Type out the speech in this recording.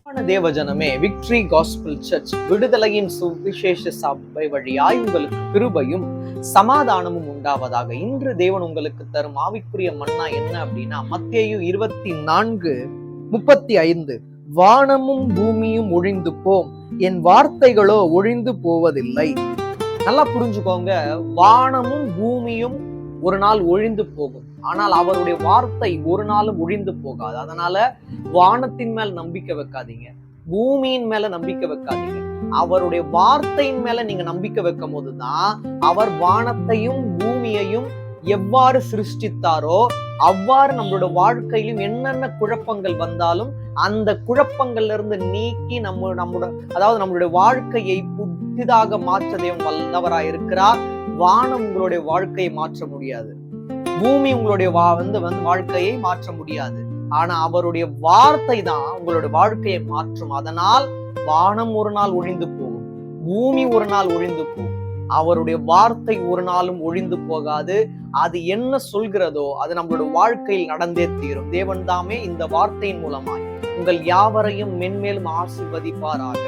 தேவஜனமே, victory gospel search விடுதலையின் சுவிசேஷ சபை வழியாய் உங்களுக்கு கிருபையும் சமாதானமும் உண்டாவதாக. இன்று தேவன் உங்களுக்கு தரும் ஆவிக்குரிய மன்னா என்ன அப்படின்னா, மத்தேயு 24:35, வானமும் பூமியும் ஒழிந்து போம், என் வார்த்தைகளோ ஒழிந்து போவதில்லை. நல்லா புரிஞ்சுக்கோங்க, வானமும் பூமியும் ஒரு நாள் ஒழிந்து போகும், ஆனால் அவருடைய வார்த்தை ஒரு நாளும் ஒழிந்து போகாது. அதனால வானத்தின் மேல் நம்பிக்கை வைக்காதீங்க, பூமியின் மேல நம்பிக்கை வைக்காதீங்க. அவருடைய வார்த்தையின் மேல நீங்க நம்பிக்கை வைக்கும் போதுதான் அவர் வானத்தையும் பூமியையும் எவ்வாறு சிருஷ்டித்தாரோ அவ்வாறு நம்மளோட வாழ்க்கையிலும் என்னென்ன குழப்பங்கள் வந்தாலும் அந்த குழப்பங்கள்ல இருந்து நீக்கி நம்மளுடைய வாழ்க்கையை புதிதாக மாற்ற தேவன் வல்லவராய் இருக்கிறார். வானம் உங்களுடைய வாழ்க்கையை மாற்ற முடியாது, பூமி உங்களுடைய வாழ்க்கையை மாற்ற முடியாது. ஆனா அவருடைய வார்த்தை தான் உங்களுடைய வாழ்க்கையை மாற்றும். அதனால் வானம் ஒரு நாள் ஒழிந்து போகும், பூமி ஒரு நாள் ஒழிந்து போகும், அவருடைய வார்த்தை ஒரு நாளும் ஒழிந்து போகாது. அது என்ன சொல்கிறதோ அது நம்மளுடைய வாழ்க்கையில் நடந்தே தீரும். தேவன் தாமே இந்த வார்த்தையின் மூலமாய் உங்கள் யாவரையும் மென்மேலும் ஆசீர்வதிப்பாராக.